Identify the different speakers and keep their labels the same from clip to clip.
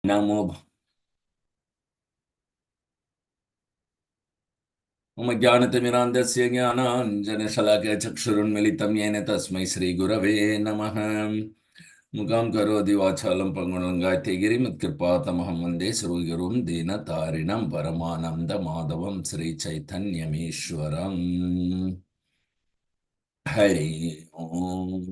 Speaker 1: नमो मम ज्ञानतिमिरान्धस्य ज्ञानाञ्जनशलाकया चक्षुरुन्मिलितं येन तस्मै श्रीगुरवे नमः। मुखं करोति वाचालं पङ्गुलङ्गायते गिरिमत्कृपातमहं वन्दे श्रीगुरुं दीनतारिणं परमानन्दमाधवं श्रीचैतन्यमीश्वरम्। Hari Om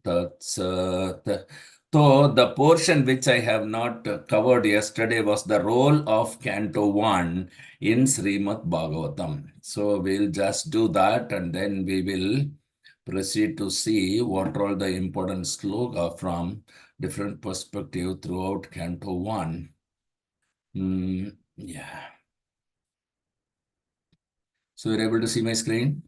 Speaker 1: Tat Sat. So, the portion which I have not covered yesterday was the role of Canto 1 in Srimad Bhagavatam. So, we'll just do that and then we will proceed to see what are the important sloka from different perspective throughout Canto 1. Yeah. So, you're able to see my screen?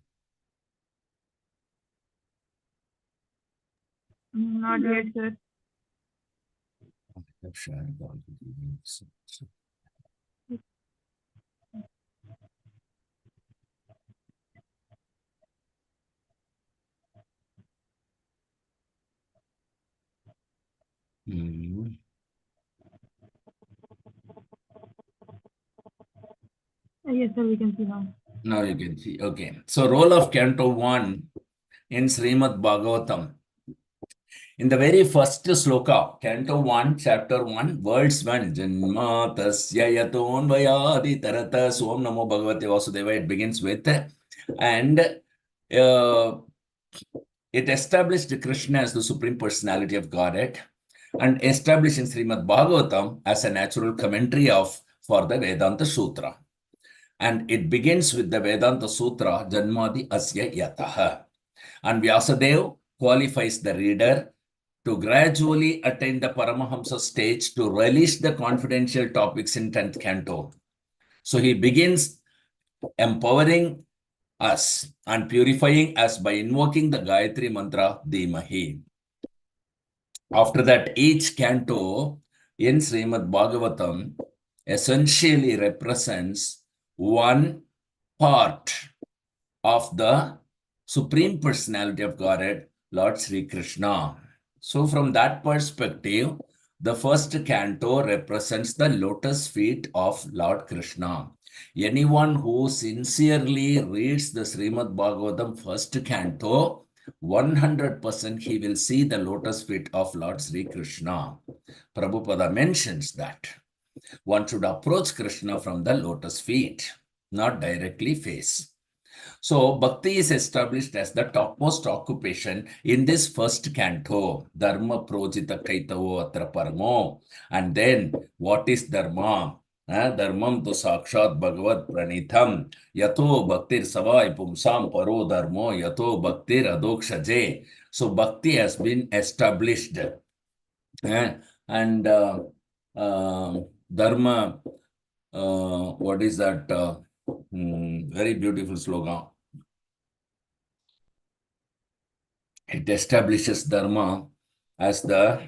Speaker 2: Not yet, sir.
Speaker 1: I've shared all the details.
Speaker 2: Yes, sir, we can see now.
Speaker 1: Now you can see. Okay. So, role of Canto 1 in Srimad Bhagavatam. In the very first sloka, Canto 1, Chapter 1, Words 1, Janma Tasya Yaton Vayadi Tarata Swam Namo Bhagavate Vasudeva, it begins with, and it established Krishna as the Supreme Personality of Godhead and established in Srimad Bhagavatam as a natural commentary for the Vedanta Sutra. And it begins with the Vedanta Sutra, Janmadi Asya Yataha. And Vyasadeva qualifies the reader to gradually attain the Paramahamsa stage to relish the confidential topics in 10th canto. So he begins empowering us and purifying us by invoking the Gayatri Mantra Dhimahi. After that, each canto in Srimad Bhagavatam essentially represents one part of the Supreme Personality of Godhead, Lord Sri Krishna. So from that perspective, the first canto represents the lotus feet of Lord Krishna. Anyone who sincerely reads the Srimad Bhagavatam first canto, 100% he will see the lotus feet of Lord Sri Krishna. Prabhupada mentions that one should approach Krishna from the lotus feet, not directly face. So, bhakti is established as the topmost occupation in this first canto, Dharma Projita Kaitavo Atra Paramo. And then, what is Dharma? Dharmam to Sakshat Bhagavat Pranitham, Yato Bhaktir Savai Pumsam Paro Dharmo, Yato Bhaktir Adokshaje. So, bhakti has been established. And Dharma, what is that? Very beautiful slogan. It establishes Dharma as the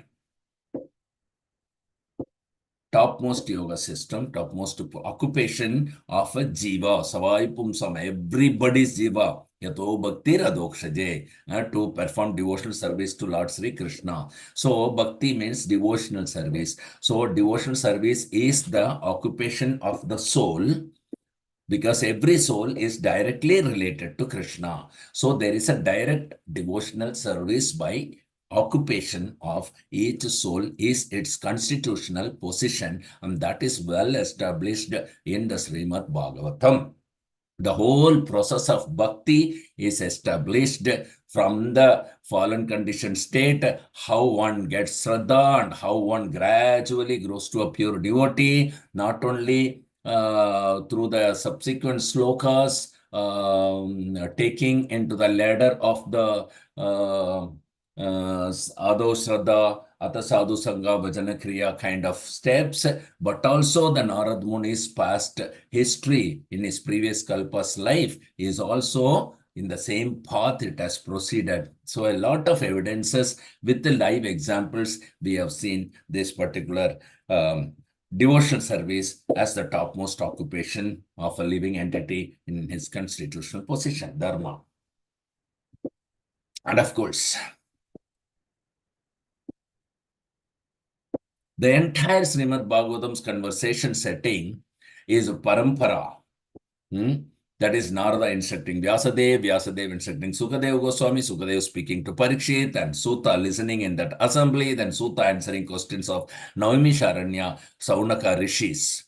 Speaker 1: topmost yoga system, topmost occupation of a jiva, savai pumsam, everybody's jiva, yato bhakti adokshaje, to perform devotional service to Lord Sri Krishna. So, bhakti means devotional service. So, devotional service is the occupation of the soul, because every soul is directly related to Krishna. So there is a direct devotional service by occupation of each soul is its constitutional position, and that is well established in the Srimad Bhagavatam. The whole process of bhakti is established from the fallen conditioned state, how one gets Shraddha and how one gradually grows to a pure devotee, not only through the subsequent slokas, taking into the ladder of the Ado Shraddha, Ata Sadhu Sangha, Bhajana Kriya kind of steps, but also the Narad Muni's past history in his previous Kalpa's life is also in the same path it has proceeded. So a lot of evidences with the live examples, we have seen this particular devotional service as the topmost occupation of a living entity in his constitutional position, Dharma. And of course, The entire Srimad Bhagavatam's conversation setting is parampara. That is Narada instructing Vyasadeva, Vyasadeva instructing Sukadeva Goswami, Sukadeva speaking to Parikshit, and Suta listening in that assembly, then Suta answering questions of Naomi Sharanya, Saunaka rishis.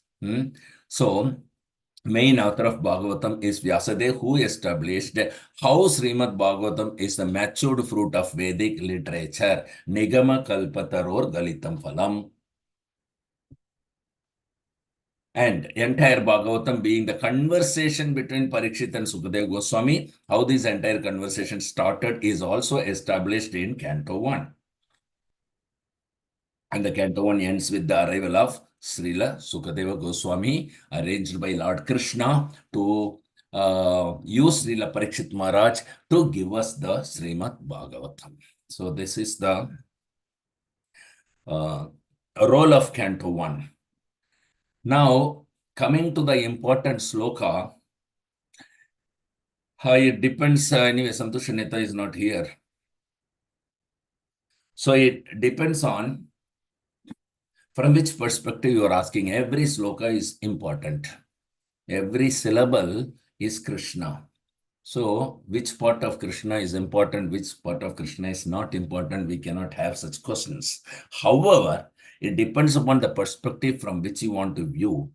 Speaker 1: So, main author of Bhagavatam is Vyasadeva, who established how Srimad Bhagavatam is the matured fruit of Vedic literature, Nigama Kalpataror Galitam Phalam. And entire Bhagavatam being the conversation between Parikshit and Sukadeva Goswami, how this entire conversation started is also established in Canto 1. And the Canto 1 ends with the arrival of Srila Sukadeva Goswami, arranged by Lord Krishna to use Srila Parikshit Maharaj to give us the Srimad Bhagavatam. So this is the role of Canto 1. Now, coming to the important sloka, it depends. Anyway, Santosh Neta is not here. So it depends on from which perspective you are asking. Every sloka is important. Every syllable is Krishna. So which part of Krishna is important, which part of Krishna is not important, we cannot have such questions. However, it depends upon the perspective from which you want to view.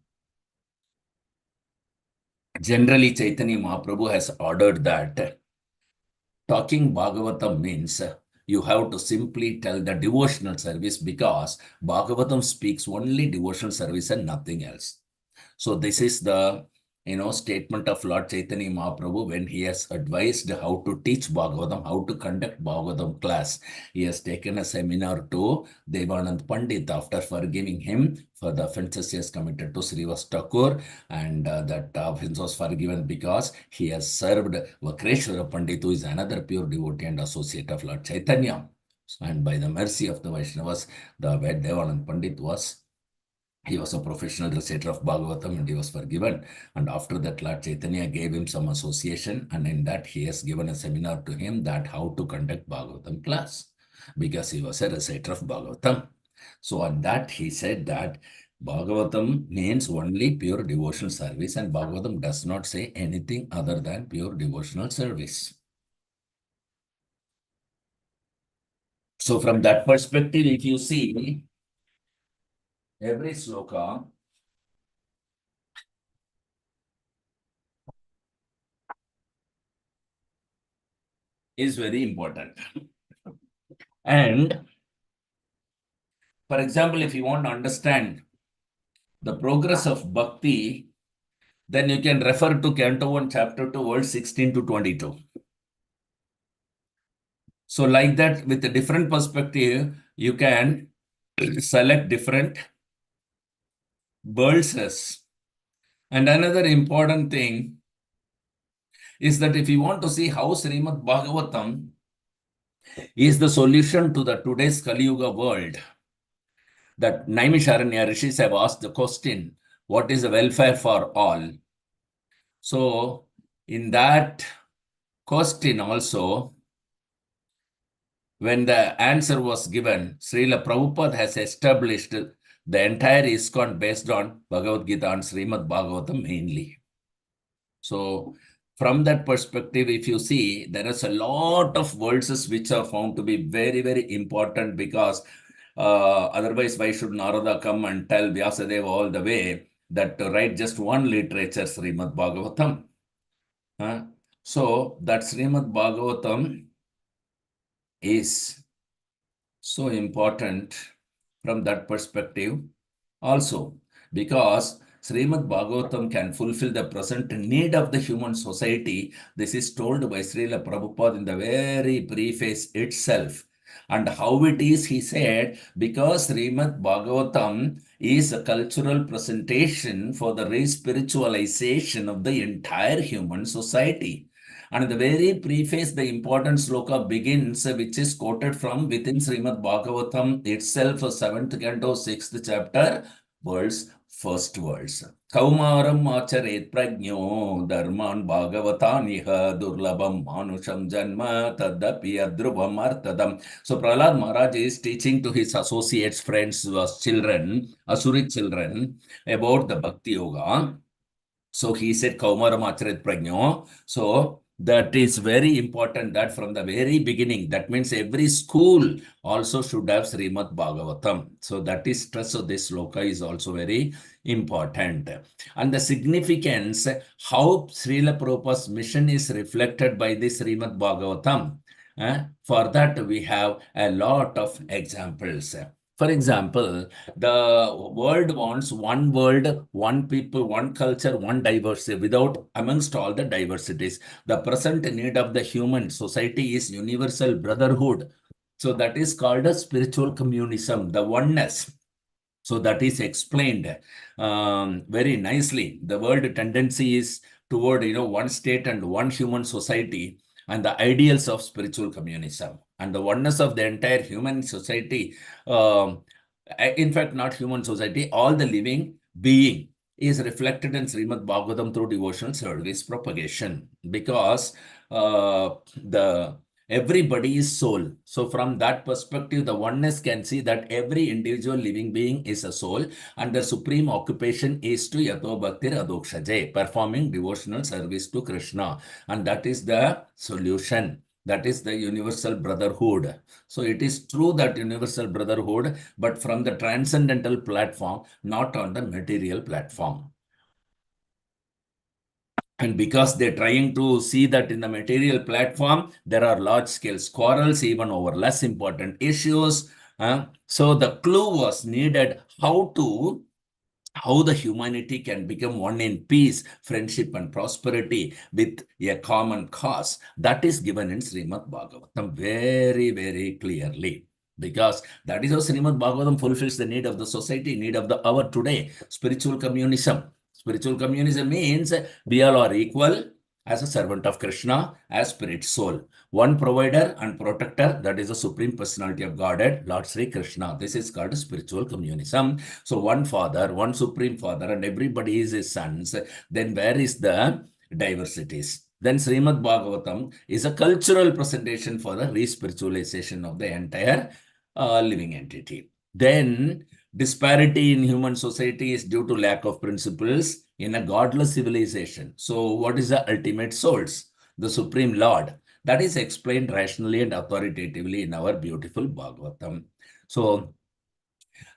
Speaker 1: Generally, Chaitanya Mahaprabhu has ordered that talking Bhagavatam means you have to simply tell the devotional service, because Bhagavatam speaks only devotional service and nothing else. So this is the statement of Lord Chaitanya Mahaprabhu when he has advised how to teach Bhagavatam, how to conduct Bhagavatam class. He has taken a seminar to Devanand Pandit after forgiving him for the offenses he has committed to Srivas Thakur, and that offense was forgiven because he has served Vakreshwara Pandit, who is another pure devotee and associate of Lord Chaitanya. And by the mercy of the Vaishnavas, the Devanand Pandit he was a professional reciter of Bhagavatam and he was forgiven. And after that, Lord Chaitanya gave him some association, and in that he has given a seminar to him that how to conduct Bhagavatam class, because he was a reciter of Bhagavatam. So on that he said that Bhagavatam means only pure devotional service, and Bhagavatam does not say anything other than pure devotional service. So from that perspective, if you see every sloka is very important. And for example, if you want to understand the progress of bhakti, then you can refer to Canto 1, Chapter 2, verse 16 to 22. So like that, with a different perspective, you can select different verses. And another important thing is that if you want to see how Srimad Bhagavatam is the solution to the today's Kali Yuga world, that Naimisharanya rishis have asked the question, what is the welfare for all? So in that question also, when the answer was given, Srila Prabhupada has established the entire ISKCON based on Bhagavad Gita and Srimad Bhagavatam mainly. So from that perspective, if you see, there is a lot of verses which are found to be very, very important, because otherwise, why should Narada come and tell Vyasadeva all the way that to write just one literature, Srimad Bhagavatam? So that Srimad Bhagavatam is so important from that perspective also, because Srimad Bhagavatam can fulfill the present need of the human society. This is told by Srila Prabhupada in the very preface itself. And how it is, he said, because Srimad Bhagavatam is a cultural presentation for the re-spiritualization of the entire human society. And in the very preface, the important sloka begins, which is quoted from within Srimad Bhagavatam itself, 7th canto, 6th chapter, world's first words. Kaumaram acharet prajno dharman bhagavataniha durlabam manusham janma tadapi adruvam artadam. So Prahlad Maharaj is teaching to his associates, friends, children, Asuri children, about the Bhakti Yoga. So he said Kaumaram Acharit Prajno. So that is very important that from the very beginning, that means every school also should have Srimad Bhagavatam. So that is stress of this sloka is also very important. And the significance, how Srila Prabhupada's mission is reflected by this Srimad Bhagavatam. For that, we have a lot of examples. For example, the world wants one world, one people, one culture, one diversity without amongst all the diversities. The present need of the human society is universal brotherhood. So that is called a spiritual communism, the oneness. So that is explained very nicely. The world tendency is toward, one state and one human society and the ideals of spiritual communism and the oneness of the entire human society. In fact, not human society, all the living being is reflected in Srimad Bhagavatam through devotional service propagation because the everybody is soul. So from that perspective, the oneness can see that every individual living being is a soul and the supreme occupation is to Yato Bhaktir Adokshaje, performing devotional service to Krishna. And that is the solution. That is the universal brotherhood. So it is true that universal brotherhood, but from the transcendental platform, not on the material platform. And because they're trying to see that in the material platform, there are large scale quarrels, even over less important issues. So the clue was needed how the humanity can become one in peace, friendship, and prosperity with a common cause. That is given in Srimad Bhagavatam very, very clearly. Because that is how Srimad Bhagavatam fulfills the need of the society, need of the hour today, spiritual communism. Spiritual communism means we all are equal as a servant of Krishna, as spirit soul. One provider and protector, that is the Supreme Personality of Godhead, Lord Sri Krishna. This is called spiritual communism. So one father, one supreme father, and everybody is his sons. Then where is the diversities? Then Srimad Bhagavatam is a cultural presentation for the re-spiritualization of the entire living entity. Then disparity in human society is due to lack of principles in a godless civilization. So what is the ultimate source? The Supreme Lord. That is explained rationally and authoritatively in our beautiful Bhagavatam. So,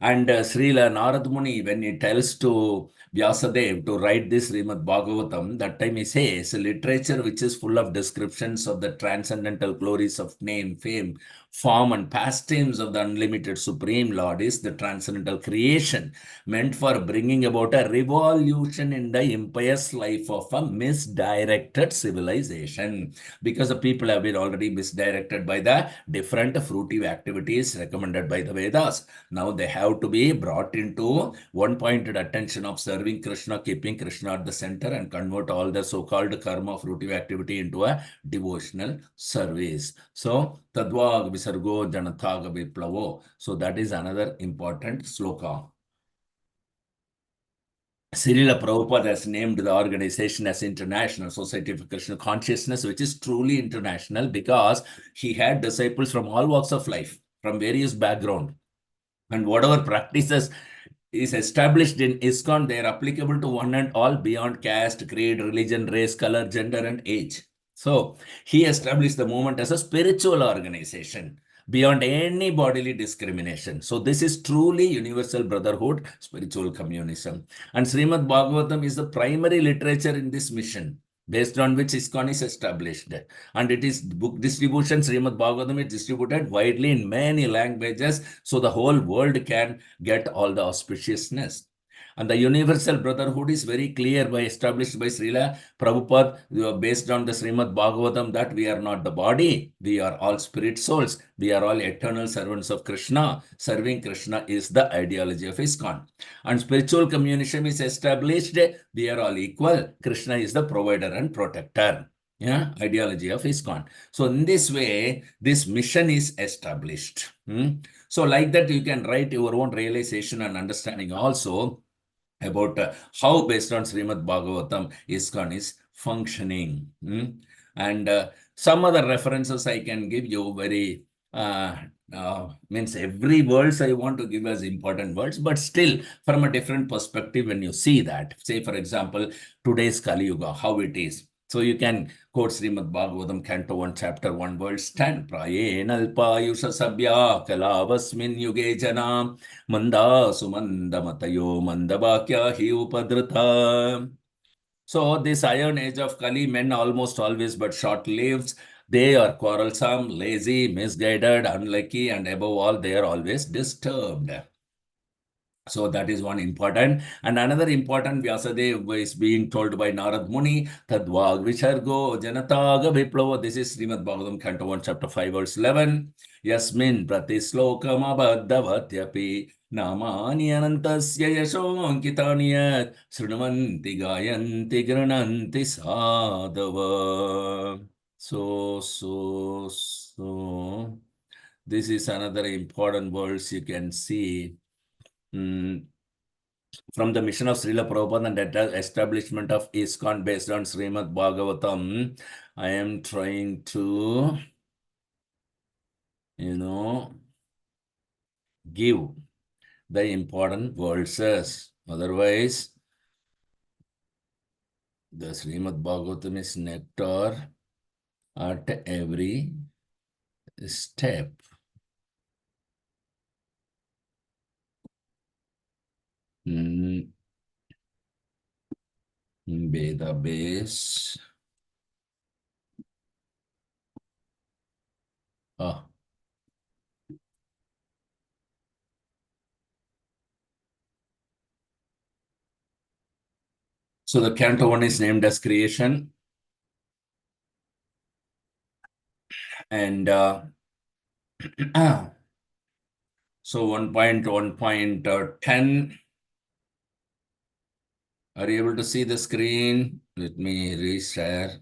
Speaker 1: and Srila Narad Muni, when he tells to Vyasadev to write this Srimad Bhagavatam, that time he says, literature which is full of descriptions of the transcendental glories of name, fame, form, and pastimes of the unlimited Supreme Lord is the transcendental creation meant for bringing about a revolution in the impious life of a misdirected civilization. Because the people have been already misdirected by the different fruitive activities recommended by the Vedas. Now they have to be brought into one-pointed attention of serving Krishna, keeping Krishna at the center, and convert all the so-called karma fruitive activity into a devotional service. So, Tadvag Visargo Janathaga Viplavo. So that is another important sloka. Srila Prabhupada has named the organization as International Society for Krishna Consciousness, which is truly international because he had disciples from all walks of life, from various backgrounds. And whatever practices is established in ISKCON, they are applicable to one and all beyond caste, creed, religion, race, color, gender, and age. So he established the movement as a spiritual organization beyond any bodily discrimination. So this is truly universal brotherhood, spiritual communism. And Srimad Bhagavatam is the primary literature in this mission, based on which ISKCON is established. And it is book distribution. Srimad Bhagavatam is distributed widely in many languages, so the whole world can get all the auspiciousness. And the universal brotherhood is very clear by established by Srila Prabhupada based on the Srimad Bhagavatam that we are not the body, we are all spirit souls, we are all eternal servants of Krishna. Serving Krishna is the ideology of ISKCON. And spiritual communism is established, we are all equal. Krishna is the provider and protector. Yeah, ideology of ISKCON. So in this way, this mission is established. So like that, you can write your own realization and understanding also about how, based on Srimad Bhagavatam, ISKCON is functioning. And some other references I can give you very, means every words I want to give as important words, but still from a different perspective when you see that. Say, for example, today's Kali Yuga, how it is. So you can quote Srimad Bhagavatam, Canto 1, Chapter 1, verse 10. Prayenalpayusha sabya kalavasmin yuge janam manda sumandamatayo mandabakya hi upadrita. So this iron age of Kali, men almost always but short-lived. They are quarrelsome, lazy, misguided, unlucky, and above all, they are always disturbed. So that is one important. And another important, Vyasadeva is being told by Narad Muni, Tadvag Vishargo Janataga Viplava. This is Srimad Bhagavatam, Canto 1, Chapter 5, verse 11. Yasmin Pratislokam Abhaddavatyapi Namani Anantasya Yashonkitani Yat Srunavanti Gayanti Grananti Sadhava. So, this is another important verse you can see. From the mission of Srila Prabhupada and the establishment of ISKCON based on Srimad Bhagavatam, I am trying to, give the important verses. Otherwise, the Srimad Bhagavatam is nectar at every step. Veda base. So the Canto 1 is named as creation. And so 1.1.10. Are you able to see the screen? Let me reshare.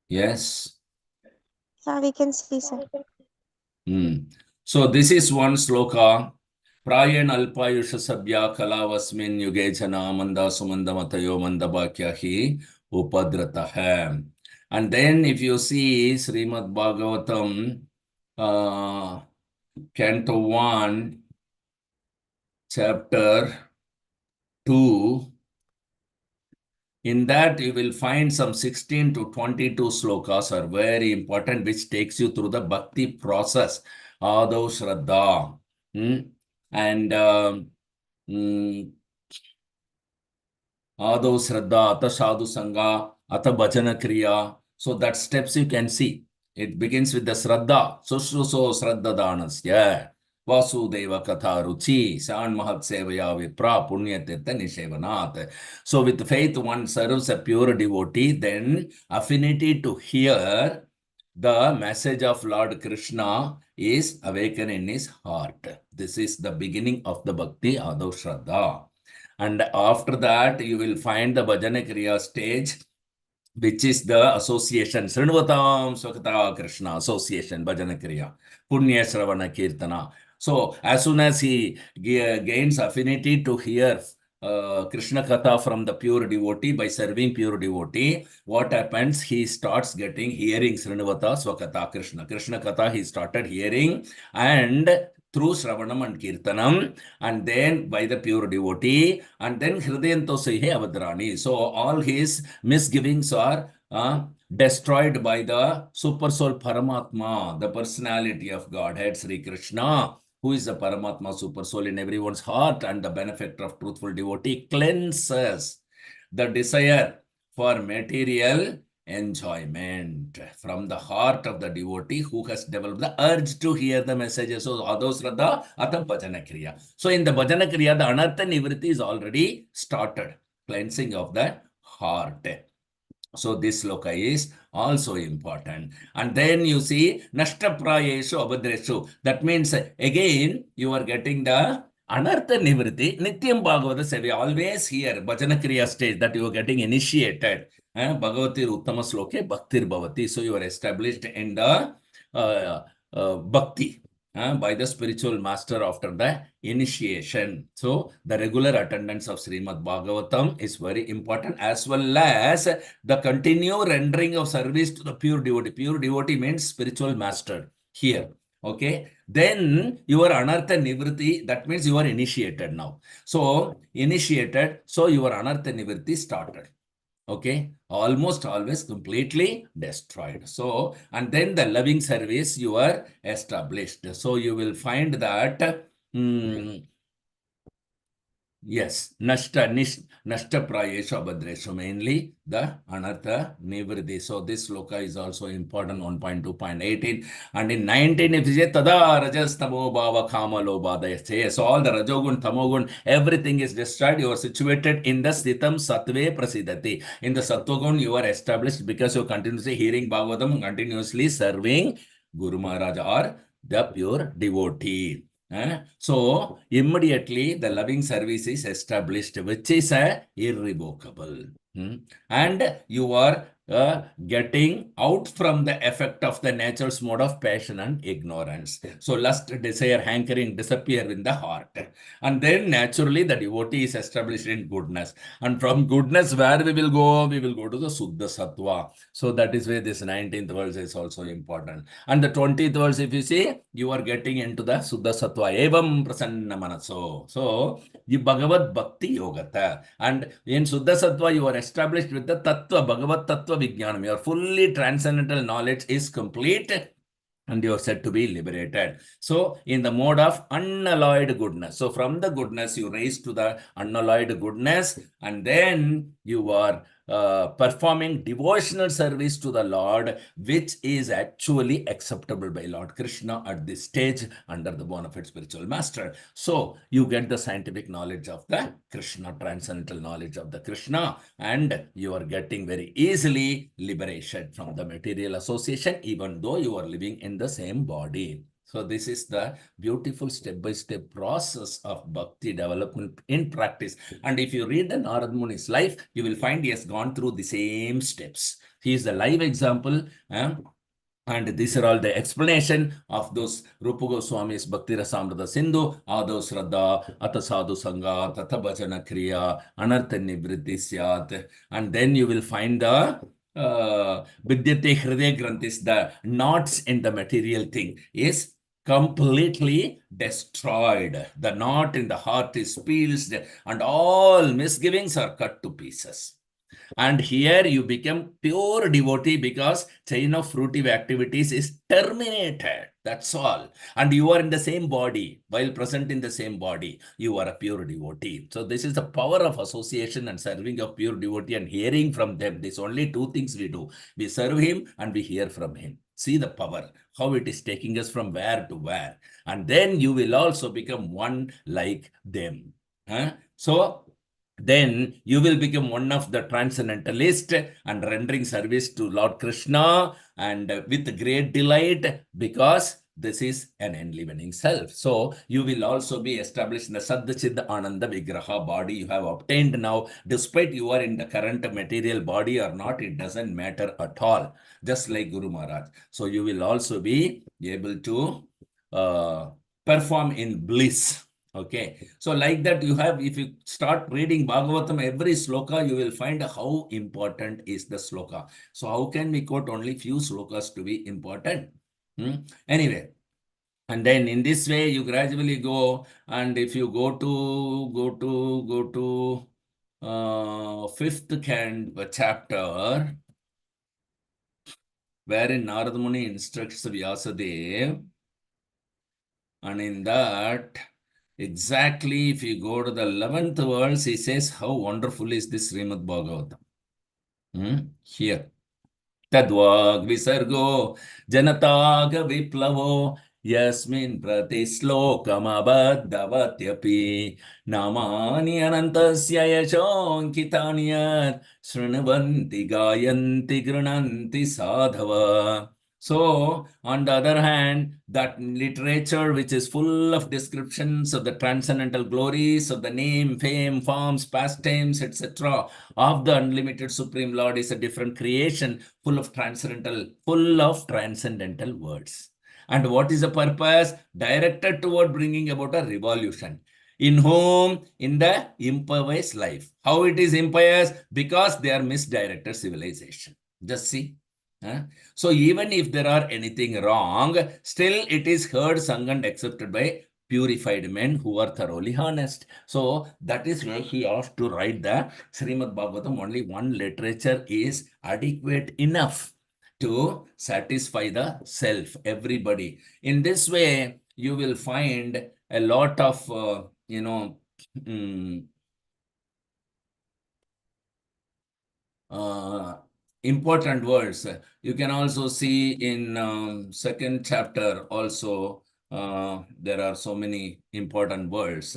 Speaker 1: Yes.
Speaker 3: Yeah, we can see, sir.
Speaker 1: So this is one sloka. Prayen alpayusha sabya kalavasmin yuge jana manda sumanda matayo mandabakya hi upadratah. And then if you see Srimad Bhagavatam, Canto 1, Chapter 2, in that you will find some 16 to 22 slokas are very important, which takes you through the bhakti process. Ado Shraddha. And Ado Shraddha, Ata Sadhu Sangha, Ata Bhajana Kriya. So that steps you can see. It begins with the Shraddha. So Shraddha Danas. Yeah. Vasudeva Katha Ruchi, San Mahat Sevaya Vipra, Punya Tirtha Nishevanat. So with faith, one serves a pure devotee, then affinity to hear the message of Lord Krishna is awakened in his heart. This is the beginning of the Bhakti Ado Shraddha. And after that, you will find the Bhajana Kriya stage, which is the association. Srinvatam Swakata Krishna, association, Bhajana Kriya, Punya Sravana Kirtana. So as soon as he gains affinity to hear Krishna Katha from the pure devotee by serving pure devotee, what happens? He starts hearing Srinivata Swakata Krishna. Krishna Katha he started hearing, and through Shravanam and Kirtanam, and then by the pure devotee, and then Hridayanto Sehe Avadrani. So all his misgivings are destroyed by the super soul Paramatma, the personality of Godhead, Sri Krishna, who is the Paramatma super soul in everyone's heart, and the benefactor of truthful devotee, cleanses the desire for material enjoyment from the heart of the devotee who has developed the urge to hear the messages. So Ado Shraddha, Atam Bhajana Kriya. So in the Bhajana Kriya, the Anartha Nivritti is already started, cleansing of the heart. So this sloka is also important. And then you see Nashta Prayeshu Abhadreshu. That means again you are getting the Anartha Nivritti, Nityam Bhagavata Sevi. Always here, Bhajana Kriya stage, that you are getting initiated. Bhagavatir Uttama Sloke Bhaktir Bhavati. So you are established in the Bhakti. by the spiritual master after the initiation. So the regular attendance of Srimad Bhagavatam is very important, as well as the continued rendering of service to the pure devotee. Pure devotee means spiritual master here. Okay, then your anartha nivritti, that means you are initiated now. So initiated, so your anartha nivritti started. Okay, almost always completely destroyed. So, and then the loving service you are established. So you will find that yes, Nashta Prayesha Abhadresha, mainly the Anartha Nivriddhi. So this sloka is also important, 1.2.18. And in 19, if you say Tada Rajas Tamo Bhava Kama Lobhadaya. So all the Rajogun, Tamogun, everything is destroyed. You are situated in the Sthitam Sattve Prasidhati. In the Sattvagun, you are established because you are continuously hearing Bhagavatam, continuously serving Guru Maharaj or the pure devotee. So immediately the loving service is established, which is irrevocable. And you are getting out from the effect of the nature's mode of passion and ignorance. So lust, desire, hankering disappear in the heart. And then naturally the devotee is established in goodness. And from goodness, where we will go? We will go to the Suddha Sattva. So that is why this 19th verse is also important. And the 20th verse, if you see, you are getting into the Suddha Sattva. Evam prasanna manaso. So, the Bhagavad Bhakti Yogata. And in Suddha Sattva, you are established with the Tattva, Bhagavad Tattva Vijnanam. Your fully transcendental knowledge is complete and you are said to be liberated. So, in the mode of unalloyed goodness. So, from the goodness, you raise to the unalloyed goodness, and then you are performing devotional service to the Lord, which is actually acceptable by Lord Krishna at this stage under the bona fide spiritual master. So, you get the scientific knowledge of the Krishna, transcendental knowledge of the Krishna, and you are getting very easily liberation from the material association, even though you are living in the same body. So this is the beautiful step-by-step process of bhakti development in practice. And if you read the Narad Muni's life, you will find he has gone through the same steps. He is the live example. And these are all the explanation of those Rupa Goswami's Bhakti Rasamrita Sindhu, Ado Shraddha, Ata Sadhu Sangha, Tata Bhajana Kriya, Anartha Nivritti Syat. And then you will find the Vidyate Hriday Granthis, the knots in the material thing is completely destroyed. The knot in the heart is pierced and all misgivings are cut to pieces. And here you become pure devotee because chain of fruitive activities is terminated. That's all. And you are in the same body. While present in the same body, you are a pure devotee. So this is the power of association and serving of pure devotee and hearing from them. These only two things we do. We serve him and we hear from him. See the power, how it is taking us from where to where. And then you will also become one like them. So then you will become one of the transcendentalist and rendering service to Lord Krishna and with great delight because this is an enlivening self. So you will also be established in the Saddachid Ananda Vigraha body you have obtained now. Despite you are in the current material body or not, it doesn't matter at all. Just like Guru Maharaj. So you will also be able to perform in bliss. Okay, so like that you have, if you start reading Bhagavatam, every sloka, you will find how important is the sloka. So how can we quote only few slokas to be important? Anyway, and then in this way, you gradually go, and if you go to fifth chapter, wherein Narada Muni instructs Vyasadeva, and in that, exactly, if you go to the 11th verse, he says, how wonderful is this Srimad Bhagavatam. Here. Tadvag visargo janataga viplavo yasmin pratishlokam abhaddhavatyapi namani anantasya yashonkitanyat srinavanti gayanti grananti sadhava. So, on the other hand, that literature which is full of descriptions of the transcendental glories of the name, fame, forms, pastimes, etc., of the unlimited Supreme Lord is a different creation full of transcendental words. And what is the purpose? Directed toward bringing about a revolution. In whom? In the impious life. How it is impious? Because they are misdirected civilization. Just see. Huh? So even if there are anything wrong, still it is heard, sung, and accepted by purified men who are thoroughly honest. So that is why he asked to write the Srimad Bhagavatam. Only one literature is adequate enough to satisfy the self, everybody. In this way, you will find a lot of, mm, uh, important words. You can also see in second chapter also, there are so many important words.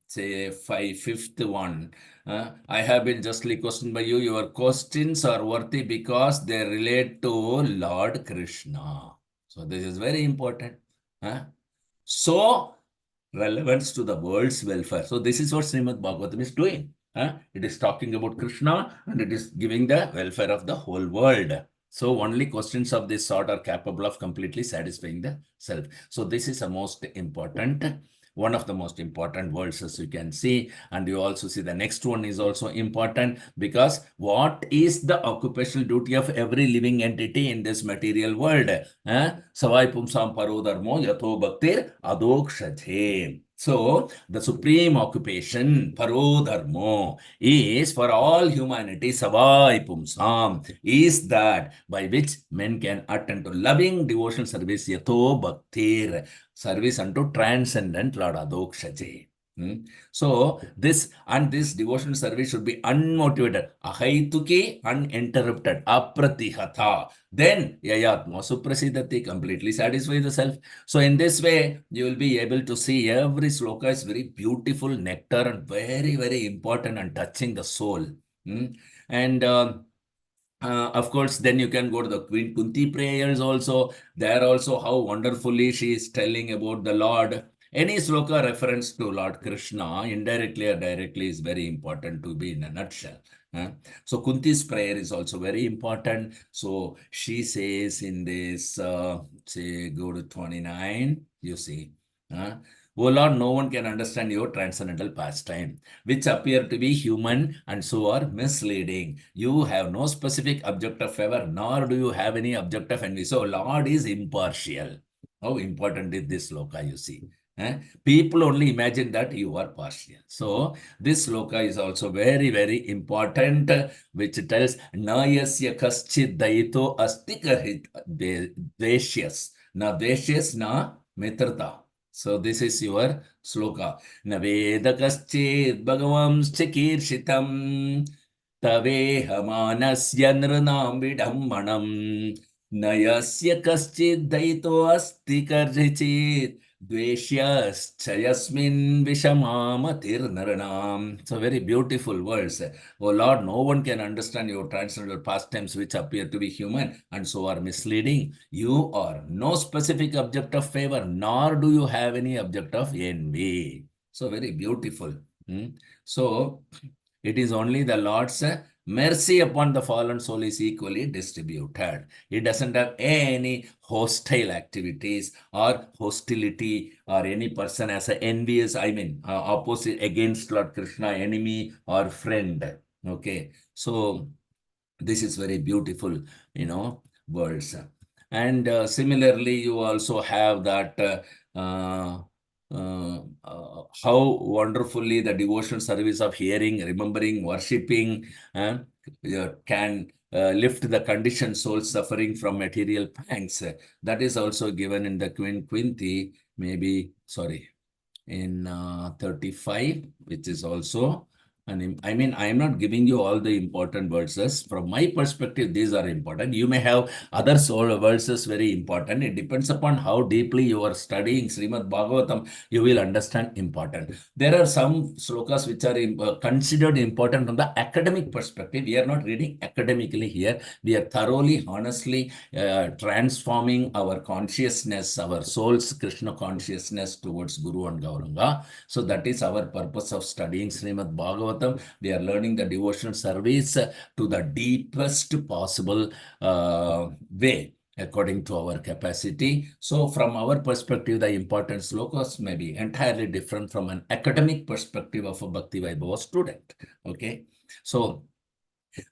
Speaker 1: Say fifth one. I have been justly questioned by you. Your questions are worthy because they relate to Lord Krishna. So this is very important. So relevance to the world's welfare. So this is what Srimad Bhagavatam is doing. It is talking about Krishna and it is giving the welfare of the whole world. So only questions of this sort are capable of completely satisfying the self. So this is a most important, one of the most important words, as you can see. And you also see the next one is also important, because what is the occupational duty of every living entity in this material world? Savai pumsam parodharmo yatho bhaktir adokshathe. So the supreme occupation, parodharmo, is for all humanity, savai pumsam, is that by which men can attend to loving devotional service, yatho bhaktir, service unto transcendent Lord Adokshaje. So this devotional service should be unmotivated, ahaituki, uninterrupted, apratihata. Then yayatma suprasidati, completely satisfy the self. So in this way, you will be able to see every sloka is very beautiful nectar and very, very important and touching the soul. And of course, then you can go to the Queen Kunti prayers also. There also how wonderfully she is telling about the Lord. Any sloka reference to Lord Krishna, indirectly or directly, is very important to be in a nutshell. So Kunti's prayer is also very important. So she says in this, say, go to 29, you see. Oh Lord, no one can understand your transcendental pastime, which appear to be human and so are misleading. You have no specific object of favor, nor do you have any object of envy. So Lord is impartial. How important is this sloka, you see? People only imagine that you are partial. So this sloka is also very, very important, which tells Nayasya kaschid daito astikahit deshyas. Na deshyas na mitrata. So this is your sloka. Naveda kaschid bhagavams chikirshitam taveha manasya nranam vidhammanam nayasya kaschid daito asti karjichit dveshyas vishamamatir naranam. So very beautiful words. Oh Lord, no one can understand your transcendental pastimes which appear to be human and so are misleading. You are no specific object of favor, nor do you have any object of envy. So very beautiful. So it is only the Lord's mercy upon the fallen soul is equally distributed. It doesn't have any hostile activities or hostility or any person as an envious, opposite against Lord Krishna, enemy or friend. Okay. So this is very beautiful, words. And similarly, you also have that how wonderfully the devotional service of hearing, remembering, worshipping can lift the conditioned soul suffering from material pangs. That is also given in the Queen Quinty, maybe, sorry, in 35, which is also, and I am not giving you all the important verses. From my perspective, these are important. You may have other verses very important. It depends upon how deeply you are studying Srimad Bhagavatam, you will understand important. There are some slokas which are considered important from the academic perspective. We are not reading academically here. We are thoroughly, honestly transforming our consciousness, our soul's Krishna consciousness towards Guru and Gauranga. So that is our purpose of studying Srimad Bhagavatam. We are learning the devotional service to the deepest possible way. according to our capacity. So from our perspective, the important slokas may be entirely different from an academic perspective of a Bhakti Vaibhava student. Okay. So,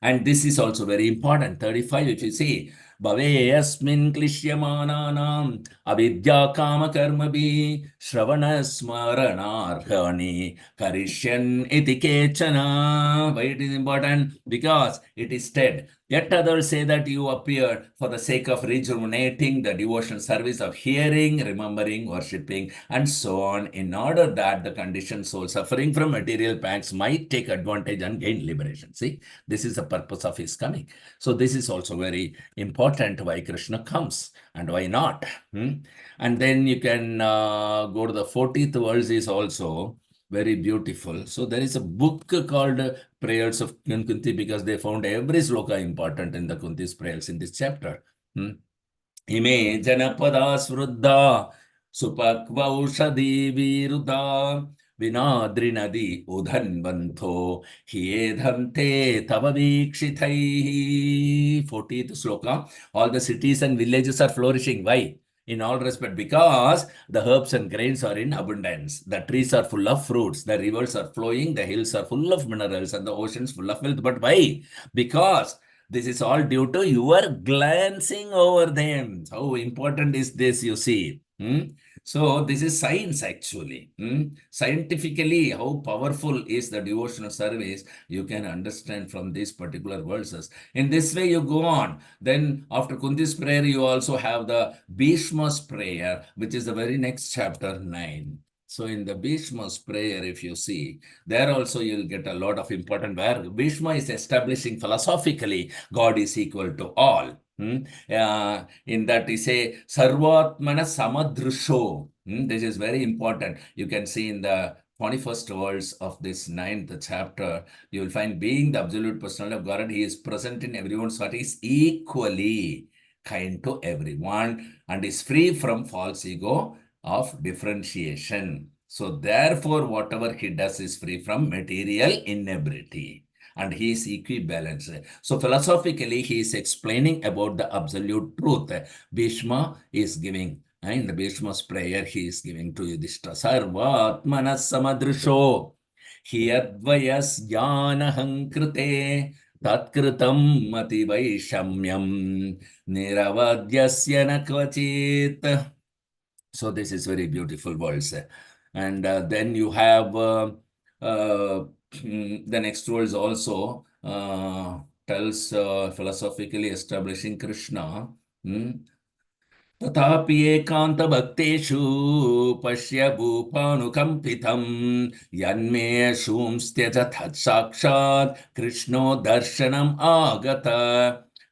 Speaker 1: and this is also very important. 35, if you see, Bhave asmin klishyamananam avidya kama karmabi shravana smaranarhani karishyan iti kechana. Why it is important? Because it is said, yet others say that you appear for the sake of rejuvenating the devotional service of hearing, remembering, worshipping, and so on, in order that the conditioned soul suffering from material pangs might take advantage and gain liberation. See, this is the purpose of his coming. So this is also very important why Krishna comes and why not. And then you can go to the 40th verse is also very beautiful. So there is a book called Prayers of Kunti because they found every sloka important in the Kunti's prayers in this chapter. Ime janapada svrudha supakvaushadi viruddha vinadrinadi udhanvantho hiedhante tava vikshithaihi. 40th sloka. All the cities and villages are flourishing. Why? In all respect, because the herbs and grains are in abundance. The trees are full of fruits. The rivers are flowing. The hills are full of minerals and the oceans full of wealth. But why? Because this is all due to your glancing over them. How important is this, you see? So this is science actually. Scientifically, how powerful is the devotional service, you can understand from these particular verses. In this way, you go on. Then after Kunti's prayer, you also have the Bhishma's prayer, which is the very next chapter 9. So in the Bhishma's prayer, if you see, there also you'll get a lot of important where Bhishma is establishing philosophically God is equal to all. In that he say Sarvatmana Samadrisho. This is very important. You can see in the 21st verse of this 9th chapter, you will find being the absolute personality of God, he is present in everyone's heart, he is equally kind to everyone and is free from false ego of differentiation. So therefore, whatever he does is free from material inebriety and he is equibalanced. So philosophically, he is explaining about the absolute truth. Bhishma is giving, in the Bhishma's prayer, he is giving to Yudhishthira, Sarvatmanas samadrisho hiyadvayas jnanaham krite tatkritam mati vaishamyam niravadyasya na kvachit. So this is very beautiful verse. And then you have the next verse also tells philosophically establishing Krishna. तथापि एकान्तभक्तेषु पश्य भूपानुकम्पितं यन्मे शूंस्त्यज तत्साक्षात् कृष्णो दर्शनम् आगत.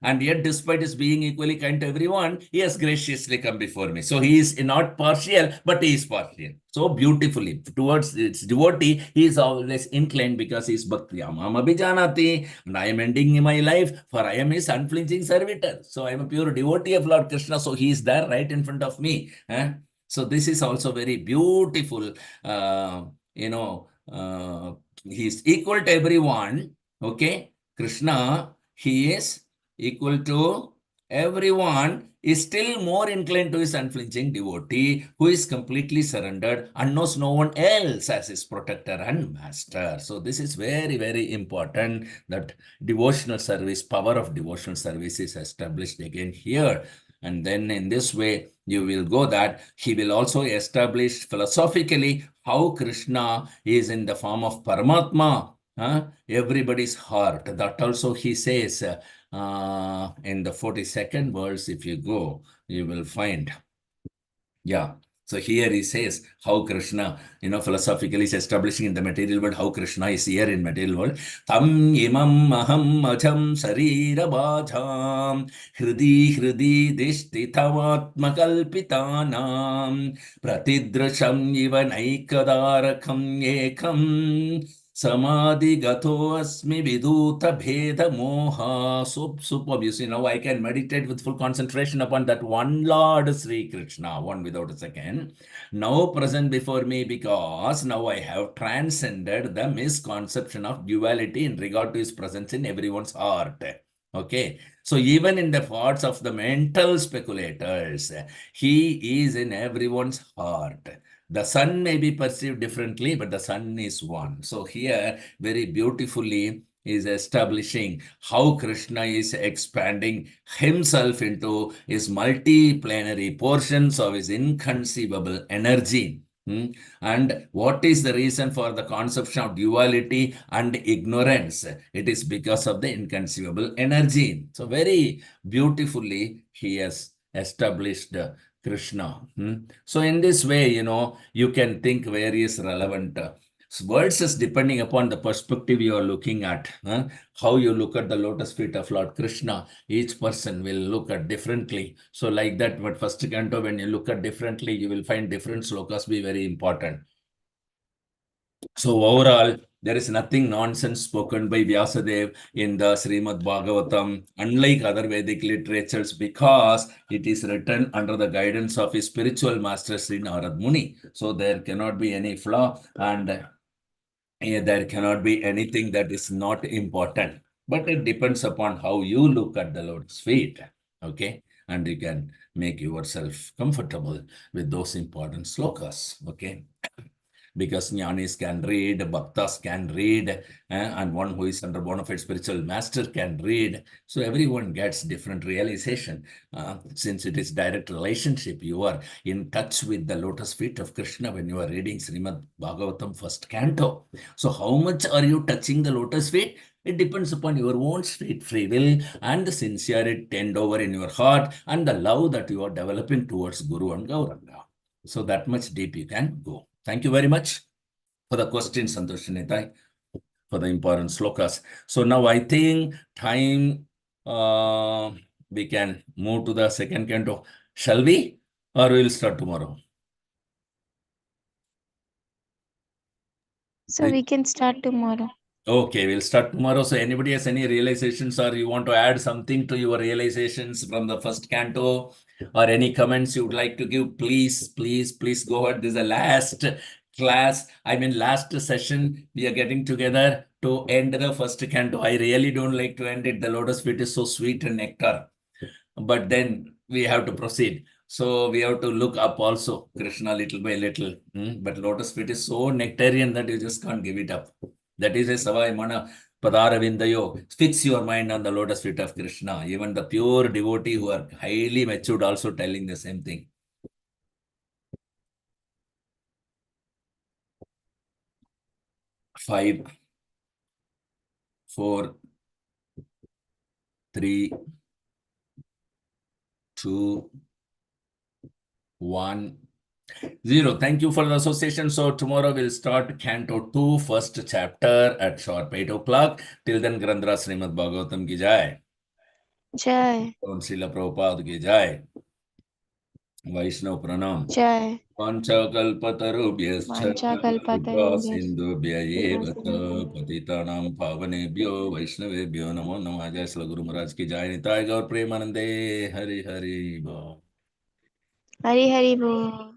Speaker 1: And yet, despite his being equally kind to everyone, he has graciously come before me. So he is not partial, but he is partial. So beautifully towards its devotee, he is always inclined because he is bhakti amam abhijanati, and I am ending my life, for I am his unflinching servitor. So I am a pure devotee of Lord Krishna. So he is there right in front of me. So this is also very beautiful. He is equal to everyone. Okay, Krishna, he is equal to everyone, is still more inclined to his unflinching devotee who is completely surrendered and knows no one else as his protector and master. So this is very, very important that devotional service, power of devotional service is established again here. And then in this way, you will go that he will also establish philosophically how Krishna is in the form of Paramatma, everybody's heart. That also he says in the 42nd verse, if you go, you will find. Yeah. So here he says how Krishna, philosophically is establishing in the material world how Krishna is here in material world. Tam imam aham ajam sarira bhajam hridi dishtitavatmakalpitanam pratidrasham ivanaikadarakam ekam Samadhi gato asmi viduta bheda moha. So superb. You see, now I can meditate with full concentration upon that one Lord Sri Krishna, one without a second. Now present before me because now I have transcended the misconception of duality in regard to his presence in everyone's heart. Okay, so even in the thoughts of the mental speculators, he is in everyone's heart. The sun may be perceived differently, but the sun is one. So here, very beautifully, is establishing how Krishna is expanding himself into his multiplanary portions of his inconceivable energy. And what is the reason for the conception of duality and ignorance? It is because of the inconceivable energy. So very beautifully he has established Krishna. So in this way, you can think various relevant verses depending upon the perspective you are looking at. How you look at the lotus feet of Lord Krishna, each person will look at differently. So like that, but first canto, when you look at differently, you will find different slokas be very important. So overall, there is nothing nonsense spoken by Vyasadeva in the Srimad Bhagavatam, unlike other Vedic literatures, because it is written under the guidance of his spiritual master Sri Narad Muni. So there cannot be any flaw, and there cannot be anything that is not important. But it depends upon how you look at the Lord's feet. Okay, and you can make yourself comfortable with those important slokas. Okay, because jnanis can read, bhaktas can read, and one who is under bona fide spiritual master can read. So everyone gets different realization. Since it is direct relationship, you are in touch with the lotus feet of Krishna when you are reading Srimad Bhagavatam first canto. So how much are you touching the lotus feet? It depends upon your own sweet free will and the sincerity tend over in your heart and the love that you are developing towards Guru and Gauranga. So that much deep you can go. Thank you very much for the questions, Santosh Nitai, for the important slokas. So now I think time we can move to the second canto. Shall we? Or we'll start tomorrow?
Speaker 3: So we can start tomorrow.
Speaker 1: Okay, we'll start tomorrow. So anybody has any realizations or you want to add something to your realizations from the first canto or any comments you would like to give, please, please, please go ahead. This is the last class. Last session. We are getting together to end the first canto. I really don't like to end it. The lotus feet is so sweet and nectar. But then we have to proceed. So we have to look up also, Krishna little by little. But lotus feet is so nectarian that you just can't give it up. That is a Savai Mana Padara Vindayo. Fix your mind on the lotus feet of Krishna. Even the pure devotee who are highly matured also telling the same thing. Five, four, three, two, 1, 0. Thank you for the association. So tomorrow we'll start Canto 2, first chapter at sharp 8 o'clock. Till then, Grandhara Srimad Bhagavatam ki jai.
Speaker 3: Jai.
Speaker 1: Srila Prabhupada ki jai. Vaishnav Pranam.
Speaker 3: Jai.
Speaker 1: Panchakalpatarubhyascha kripa
Speaker 3: Vanchakalpatarubhyascha
Speaker 1: sindhubhya eva cha patitanam pavanebhyo Vaishnavebhyo namo namah. Jai Srila Guru Maharaj ki jai. Nitai Gaur Premanande. Hari Hari Bol.
Speaker 3: Hari Hari Bol.